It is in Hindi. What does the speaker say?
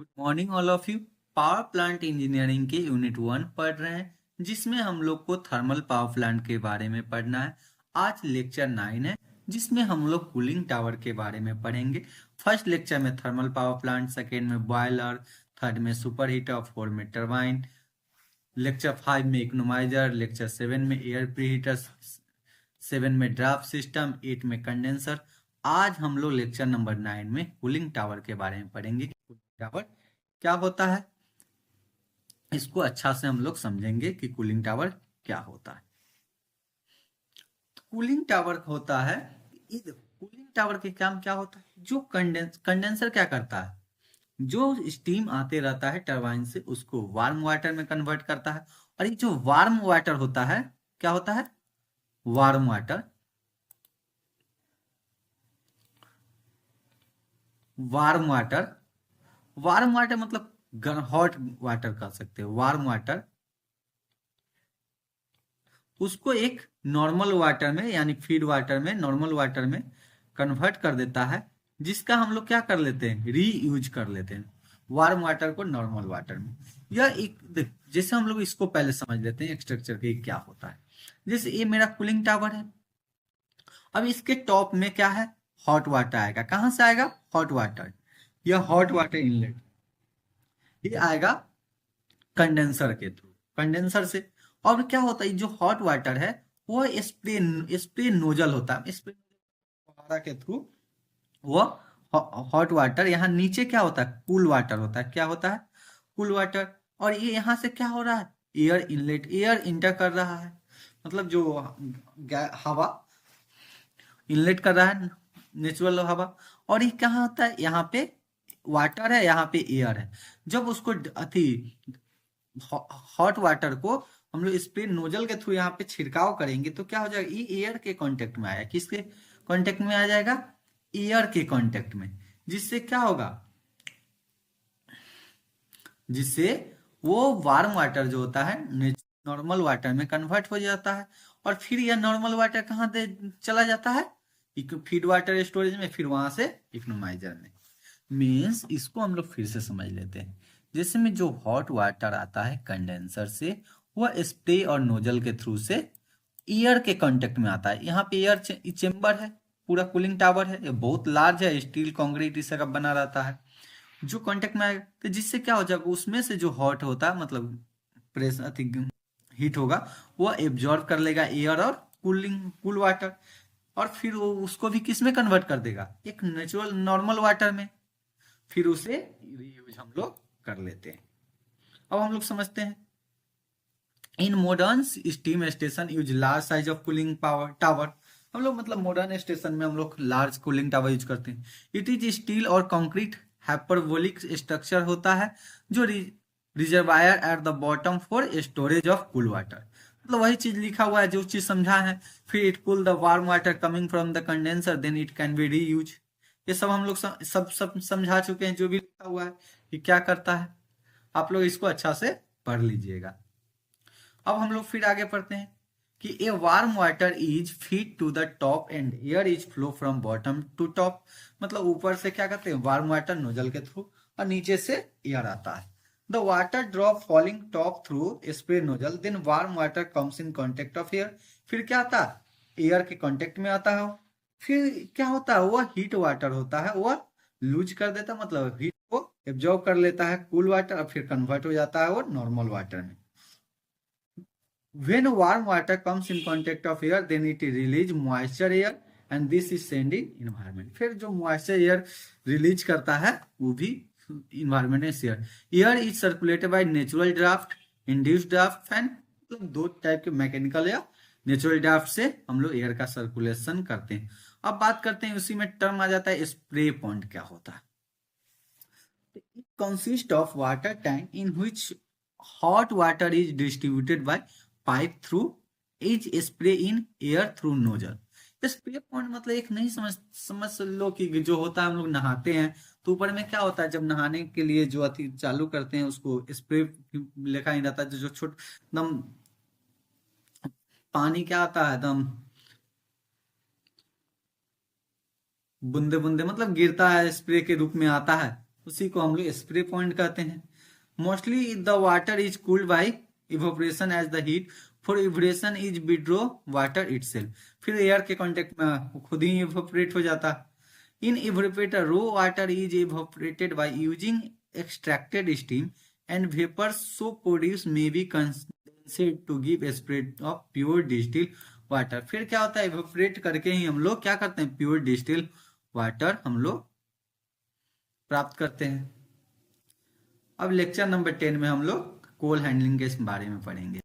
Good morning all of you. Power plant engineering के यूनिट 1 पढ़ रहे हैं जिसमें हम लोग को थर्मल पावर प्लांट के बारे में पढ़ना है। आज लेक्चर 9 है जिसमें हम लोग कूलिंग टावर के बारे में पढ़ेंगे। फर्स्ट लेक्चर में थर्मल पावर प्लांट, सेकेंड में बॉयलर, थर्ड में सुपर हीटर, फोर्थ में टरबाइन, लेक्चर 5 में इकोनोमाइजर, लेक्चर 7 में एयर प्रीहीटर, 7 में ड्राफ्ट सिस्टम, 8 में कंडेंसर। आज हम लोग लेक्चर नंबर 9 में कूलिंग टावर के बारे में पढ़ेंगे। कूलिंग टावर क्या होता है, इसको अच्छा से हम लोग समझेंगे कि कूलिंग टावर क्या होता है। कूलिंग टावर होता है, कूलिंग टावर के काम क्या होता है, जो कंडेंसर क्या करता है, जो स्टीम आते रहता है टरबाइन से उसको वार्म वाटर में कन्वर्ट करता है। और ये जो वार्म वाटर होता है क्या होता है, warm water, warm water, warm water मतलब हॉट वाटर कह सकते हो। वार्म वाटर उसको एक नॉर्मल वाटर में यानी फीड वाटर में, नॉर्मल वाटर में कन्वर्ट कर देता है, जिसका हम लोग क्या कर लेते हैं, री यूज कर लेते हैं वार्म वाटर को नॉर्मल वाटर में। यह एक जैसे हम लोग इसको पहले समझ लेते हैं स्ट्रक्चर के क्या होता है। जैसे ये मेरा कूलिंग टावर है, अब इसके टॉप में क्या है, हॉट वाटर आएगा। कहां से आएगा, हॉट वाटर, यह हॉट वाटर इनलेट, ये आएगा कंडेंसर के थ्रू, कंडेंसर से। और क्या होता है, जो हॉट वाटर है वो स्प्रे स्प्रे नोजल होता है, स्प्रे फव्वारा के थ्रू वो हॉट वाटर, यहाँ नीचे क्या होता है, कूल वाटर होता है। क्या होता है, कूल वाटर। और ये यहाँ से क्या हो रहा है, एयर इनलेट, एयर इंटर कर रहा है, मतलब जो हवा इनलेट कर रहा है, नेचुरल हवा। और ये कहाँ होता है, यहाँ पे वाटर है, यहाँ पे एयर है। जब उसको अति हॉट वाटर को हम लोग स्प्रे नोजल के थ्रू यहाँ पे छिड़काव करेंगे तो क्या हो जाएगा, ये एयर के कांटेक्ट में आया, किसके कांटेक्ट में आ जाएगा, एयर के कांटेक्ट में। जिससे क्या होगा, जिससे वो वार्म वाटर जो होता है नॉर्मल वाटर में कन्वर्ट हो जाता है। और फिर यह नॉर्मल वाटर कहाँ दे चला जाता है, फीड वाटर स्टोरेज में, फिर वहां से इकोनोमाइजर में। मीन्स इसको हम लोग फिर से समझ लेते हैं। जैसे में जो हॉट वाटर आता है कंडेंसर से, वह स्प्रे और नोजल के थ्रू से एयर के कांटेक्ट में आता है। यहाँ पे एयर चेम्बर है, पूरा कूलिंग टावर है, ये बहुत लार्ज है, स्टील कंक्रीट इस सब बना रहता है। जो कांटेक्ट में आएगा तो जिससे क्या हो जाएगा, उसमें से जो हॉट होता है मतलब प्रेशर हीट होगा, वह एब्जॉर्ब कर लेगा एयर और कूल वाटर। और फिर वो उसको भी किस में कन्वर्ट कर देगा, एक नेचुरल नॉर्मल वाटर में। फिर उसे रीयूज हम लोग कर लेते हैं। अब हम लोग समझते हैं, in modern steam station use large size of cooling power tower. हम लोग मतलब मॉडर्न स्टेशन में हम लोग लार्ज कूलिंग टावर यूज करते हैं। इट इज स्टील और कंक्रीट हाइपरबोलिक स्ट्रक्चर होता है, जो reservoir at the bottom for storage of cool water. मतलब वही चीज लिखा हुआ है जो चीज समझा है। फिर it cool the warm water coming from the condenser, then it can be reuse. ये सब हम लोग सब समझा चुके हैं, जो भी लिखा हुआ है कि क्या करता है। आप लोग इसको अच्छा से पढ़ लीजिएगा। अब हम लोग फिर आगे पढ़ते हैं कि a warm water is feed to the top and air is flow from bottom to top. मतलब ऊपर से क्या करते हैं, वार्म वाटर नोजल के थ्रू, और नीचे से एयर आता है। The water drop falling top through spray nozzle, then warm water comes in contact of air. फिर क्या आता है, एयर के कॉन्टेक्ट में आता है। फिर क्या होता है, वह हीट वाटर होता है, वह लूज कर देता है, मतलब हीट को एब्जॉर्ब कर लेता है कूल वाटर, और फिर कन्वर्ट हो जाता है वो नॉर्मल वाटर में। When warm water comes in contact of air, then it release moisture air and this is sent in environment. फिर जो moisture air release करता है वो भी environment में share. Air is circulated by natural draft, induced draft fan, मतलब दो टाइप के मैकेनिकल या नेचुरल ड्राफ्ट से हम लोग एयर का सर्कुलेशन करते हैं। अब बात करते हैं, उसी में टर्म आ जाता है स्प्रे पॉइंट। क्या होता है, it consists of water tank in which hot water is distributed by pipe through each spray in air through nozzle। Spray point मतलब एक नहीं समझ समझ लो कि जो होता है, हम लोग नहाते हैं तो ऊपर में क्या होता है, जब नहाने के लिए जो अति चालू करते हैं उसको स्प्रे लिखा ही रहता है, जो छोट एकदम पानी क्या आता है, एकदम बूंदे बूंदे मतलब गिरता है, स्प्रे के रूप में आता है, उसी को हम लोग स्प्रे पॉइंट कहते हैं। Mostly the water is cooled by evaporation as the heat for evaporation is withdraw water itself. फिर एयर के कांटेक्ट में खुद ही इवोपरेट हो जाता है। In evaporator raw water is evaporated by using extracted steam and vapours so produce may be condensed to give spread of pure distil water. फिर क्या होता है, इवोपरेट करके ही हम लोग क्या करते हैं, प्योर डिस्टिल वाटर हम लोग प्राप्त करते हैं। अब लेक्चर नंबर 10 में हम लोग कोल हैंडलिंग के बारे में पढ़ेंगे।